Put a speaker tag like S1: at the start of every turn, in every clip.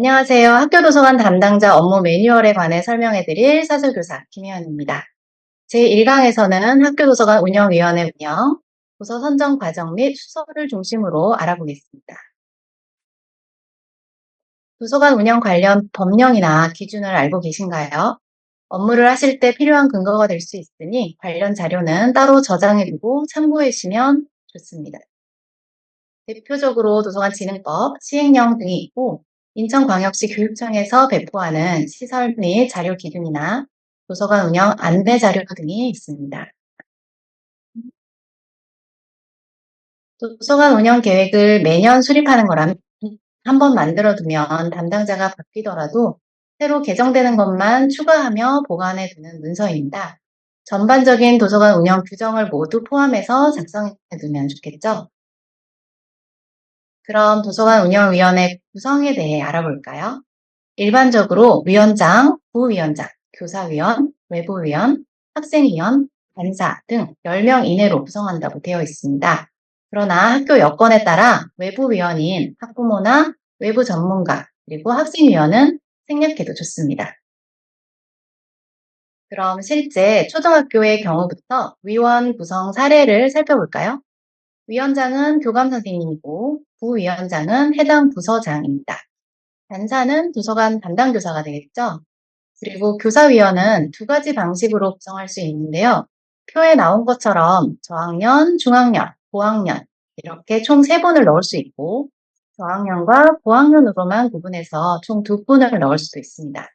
S1: 안녕하세요. 학교도서관 담당자 업무 매뉴얼에 관해 설명해드릴 사설교사 김혜연입니다. 제1강에서는 학교도서관 운영위원회 운영, 도서 선정 과정 및 수서를 중심으로 알아보겠습니다. 도서관 운영 관련 법령이나 기준을 알고 계신가요? 업무를 하실 때 필요한 근거가 될 수 있으니 관련 자료는 따로 저장해두고 참고하시면 좋습니다. 대표적으로 도서관진흥법, 시행령 등이 있고 인천광역시 교육청에서 배포하는 시설 및 자료 기준이나 도서관 운영 안내 자료 등이 있습니다. 도서관 운영 계획을 매년 수립하는 거라면 한번 만들어두면 담당자가 바뀌더라도 새로 개정되는 것만 추가하며 보관해 두는 문서입니다. 전반적인 도서관 운영 규정을 모두 포함해서 작성해 두면 좋겠죠? 그럼 도서관 운영위원회 구성에 대해 알아볼까요? 일반적으로 위원장, 부위원장, 교사위원, 외부위원, 학생위원, 간사 등 10명 이내로 구성한다고 되어 있습니다. 그러나 학교 여건에 따라 외부위원인 학부모나 외부 전문가, 그리고 학생위원은 생략해도 좋습니다. 그럼 실제 초등학교의 경우부터 위원 구성 사례를 살펴볼까요? 위원장은 교감 선생님이고 부위원장은 해당 부서장입니다. 간사는 도서관 담당 교사가 되겠죠. 그리고 교사위원은 두 가지 방식으로 구성할 수 있는데요. 표에 나온 것처럼 저학년, 중학년, 고학년 이렇게 총 3분을 넣을 수 있고 저학년과 고학년으로만 구분해서 총 2분을 넣을 수도 있습니다.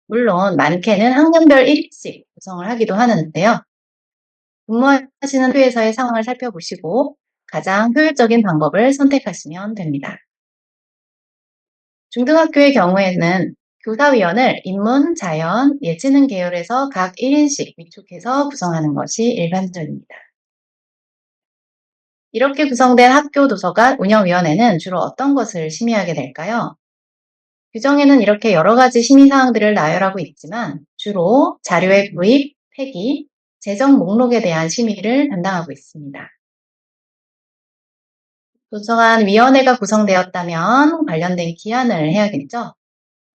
S1: 물론 많게는 학년별 1인씩 구성을 하기도 하는데요. 근무하시는 학교에서의 상황을 살펴보시고 가장 효율적인 방법을 선택하시면 됩니다. 중등학교의 경우에는 교사위원을 인문, 자연, 예체능 계열에서 각 1인씩 위촉해서 구성하는 것이 일반적입니다. 이렇게 구성된 학교 도서관 운영위원회는 주로 어떤 것을 심의하게 될까요? 규정에는 이렇게 여러 가지 심의사항들을 나열하고 있지만 주로 자료의 구입, 폐기, 재정 목록에 대한 심의를 담당하고 있습니다. 도서관 위원회가 구성되었다면 관련된 기한을 해야겠죠?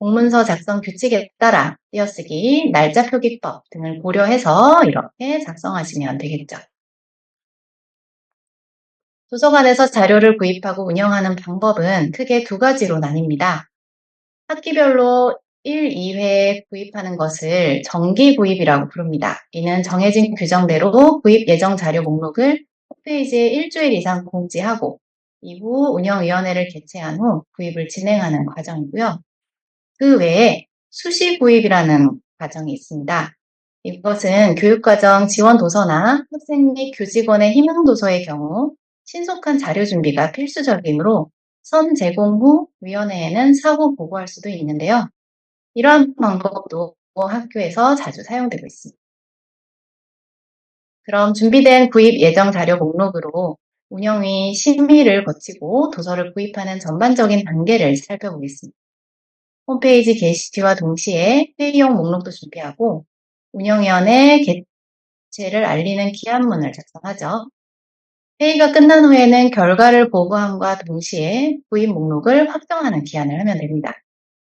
S1: 공문서 작성 규칙에 따라 띄어쓰기, 날짜 표기법 등을 고려해서 이렇게 작성하시면 되겠죠. 도서관에서 자료를 구입하고 운영하는 방법은 크게 2가지로 나뉩니다. 학기별로 1, 2회 구입하는 것을 정기 구입이라고 부릅니다. 이는 정해진 규정대로 구입 예정 자료 목록을 홈페이지에 일주일 이상 공지하고 이후 운영위원회를 개최한 후 구입을 진행하는 과정이고요. 그 외에 수시 구입이라는 과정이 있습니다. 이것은 교육과정 지원 도서나 학생 및 교직원의 희망 도서의 경우 신속한 자료 준비가 필수적이므로 선 제공 후 위원회에는 사후 보고할 수도 있는데요. 이러한 방법도 학교에서 자주 사용되고 있습니다. 그럼 준비된 구입 예정 자료 목록으로 운영위 심의를 거치고 도서를 구입하는 전반적인 단계를 살펴보겠습니다. 홈페이지 게시와 동시에 회의용 목록도 준비하고 운영위원회 개최를 알리는 기한문을 작성하죠. 회의가 끝난 후에는 결과를 보고함과 동시에 구입 목록을 확정하는 기한을 하면 됩니다.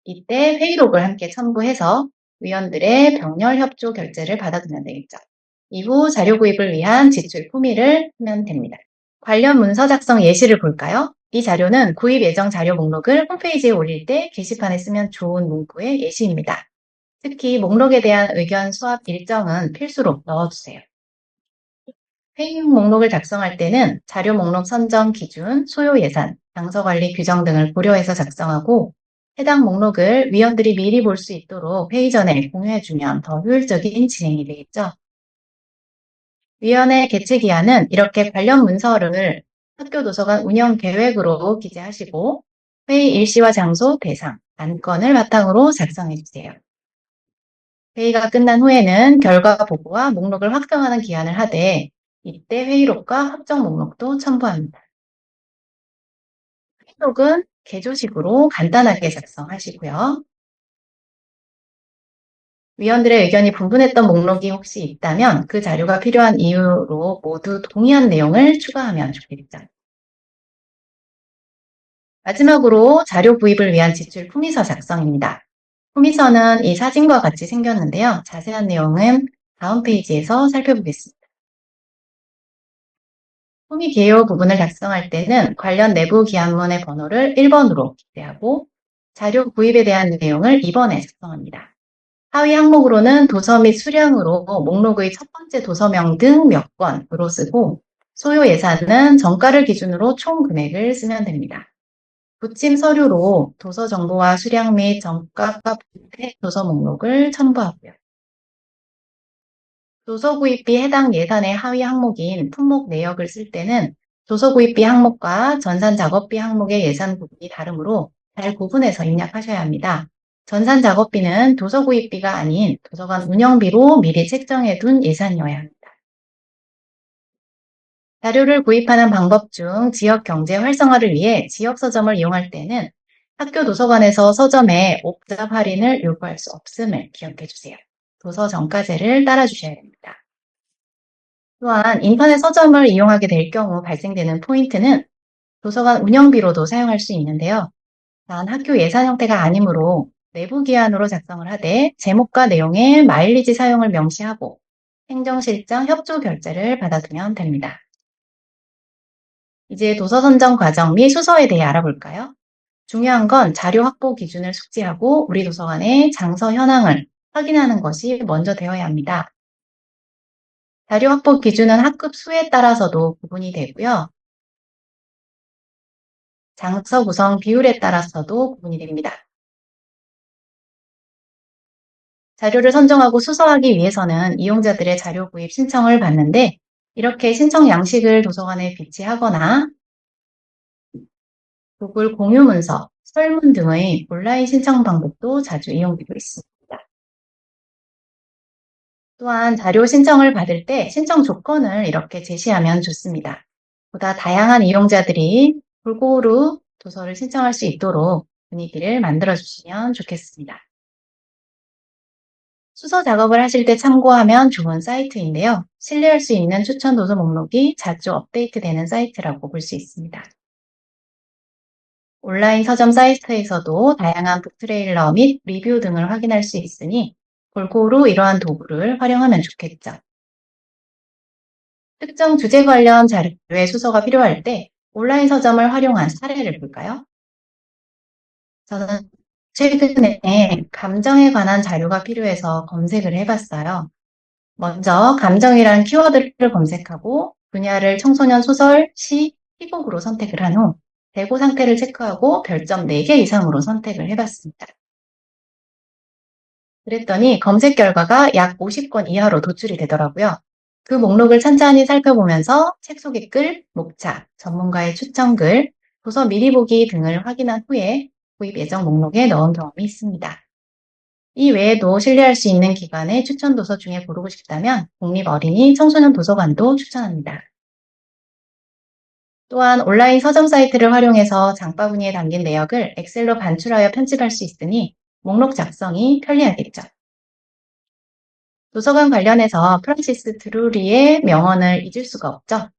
S1: 이때 회의록을 함께 첨부해서 위원들의 병렬 협조 결재를 받아두면 되겠죠. 이후 자료 구입을 위한 지출 품위를 하면 됩니다. 관련 문서 작성 예시를 볼까요? 이 자료는 구입 예정 자료 목록을 홈페이지에 올릴 때 게시판에 쓰면 좋은 문구의 예시입니다. 특히 목록에 대한 의견 수합 일정은 필수로 넣어주세요. 회의용 목록을 작성할 때는 자료 목록 선정 기준, 소요 예산, 장서 관리 규정 등을 고려해서 작성하고 해당 목록을 위원들이 미리 볼 수 있도록 회의 전에 공유해주면 더 효율적인 진행이 되겠죠. 위원회 개최 기한은 이렇게 관련 문서를 학교 도서관 운영 계획으로 기재하시고 회의 일시와 장소, 대상, 안건을 바탕으로 작성해 주세요. 회의가 끝난 후에는 결과 보고와 목록을 확정하는 기한을 하되 이때 회의록과 확정 목록도 첨부합니다. 회의록은 개조식으로 간단하게 작성하시고요. 위원들의 의견이 분분했던 목록이 혹시 있다면 그 자료가 필요한 이유로 모두 동의한 내용을 추가하면 좋겠죠. 마지막으로 자료 구입을 위한 지출 품위서 작성입니다. 품위서는 이 사진과 같이 생겼는데요. 자세한 내용은 다음 페이지에서 살펴보겠습니다. 품위 개요 부분을 작성할 때는 관련 내부 기한문의 번호를 1번으로 기재하고 자료 구입에 대한 내용을 2번에 작성합니다. 하위 항목으로는 도서 및 수량으로 목록의 첫 번째 도서명 등 몇 권으로 쓰고 소요 예산은 정가를 기준으로 총 금액을 쓰면 됩니다. 부침 서류로 도서 정보와 수량 및 정가가 부합된 도서 목록을 첨부하고요. 도서 구입비 해당 예산의 하위 항목인 품목 내역을 쓸 때는 도서 구입비 항목과 전산 작업비 항목의 예산 부분이 다르므로 잘 구분해서 입력하셔야 합니다. 전산 작업비는 도서 구입비가 아닌 도서관 운영비로 미리 책정해 둔 예산이어야 합니다. 자료를 구입하는 방법 중 지역 경제 활성화를 위해 지역 서점을 이용할 때는 학교 도서관에서 서점에 옵잡 할인을 요구할 수 없음을 기억해 주세요. 도서 정가제를 따라 주셔야 됩니다. 또한 인터넷 서점을 이용하게 될 경우 발생되는 포인트는 도서관 운영비로도 사용할 수 있는데요. 단 학교 예산 형태가 아니므로 내부 기한으로 작성을 하되 제목과 내용에 마일리지 사용을 명시하고 행정실장 협조 결제를 받아두면 됩니다. 이제 도서 선정 과정 및 수서에 대해 알아볼까요? 중요한 건 자료 확보 기준을 숙지하고 우리 도서관의 장서 현황을 확인하는 것이 먼저 되어야 합니다. 자료 확보 기준은 학급 수에 따라서도 구분이 되고요. 장서 구성 비율에 따라서도 구분이 됩니다. 자료를 선정하고 수서하기 위해서는 이용자들의 자료 구입 신청을 받는데 이렇게 신청 양식을 도서관에 비치하거나 구글 공유 문서, 설문 등의 온라인 신청 방법도 자주 이용되고 있습니다. 또한 자료 신청을 받을 때 신청 조건을 이렇게 제시하면 좋습니다. 보다 다양한 이용자들이 골고루 도서를 신청할 수 있도록 분위기를 만들어 주시면 좋겠습니다. 수서 작업을 하실 때 참고하면 좋은 사이트인데요. 신뢰할 수 있는 추천 도서 목록이 자주 업데이트되는 사이트라고 볼 수 있습니다. 온라인 서점 사이트에서도 다양한 북트레일러 및 리뷰 등을 확인할 수 있으니 골고루 이러한 도구를 활용하면 좋겠죠. 특정 주제 관련 자료의 수서가 필요할 때 온라인 서점을 활용한 사례를 볼까요? 저는 최근에 감정에 관한 자료가 필요해서 검색을 해봤어요. 먼저 감정이란 키워드를 검색하고 분야를 청소년 소설, 시, 희곡으로 선택을 한 후 재고 상태를 체크하고 별점 4개 이상으로 선택을 해봤습니다. 그랬더니 검색 결과가 약 50권 이하로 도출이 되더라고요. 그 목록을 찬찬히 살펴보면서 책 소개 글, 목차, 전문가의 추천글, 도서 미리 보기 등을 확인한 후에 구입 예정 목록에 넣은 경험이 있습니다. 이 외에도 신뢰할 수 있는 기관의 추천 도서 중에 고르고 싶다면 국립어린이 청소년 도서관도 추천합니다. 또한 온라인 서점 사이트를 활용해서 장바구니에 담긴 내역을 엑셀로 반출하여 편집할 수 있으니 목록 작성이 편리하겠죠. 도서관 관련해서 프란시스 드루리의 명언을 잊을 수가 없죠.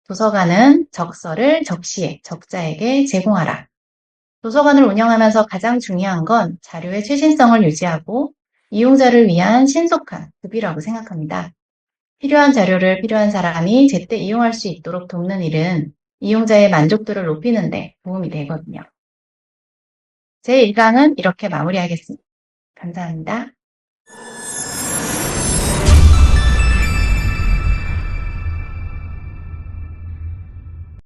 S1: 도서관은 적서를 적시에 적자에게 제공하라. 도서관을 운영하면서 가장 중요한 건 자료의 최신성을 유지하고 이용자를 위한 신속한 급이라고 생각합니다. 필요한 자료를 필요한 사람이 제때 이용할 수 있도록 돕는 일은 이용자의 만족도를 높이는 데 도움이 되거든요. 제 1강은 이렇게 마무리하겠습니다. 감사합니다.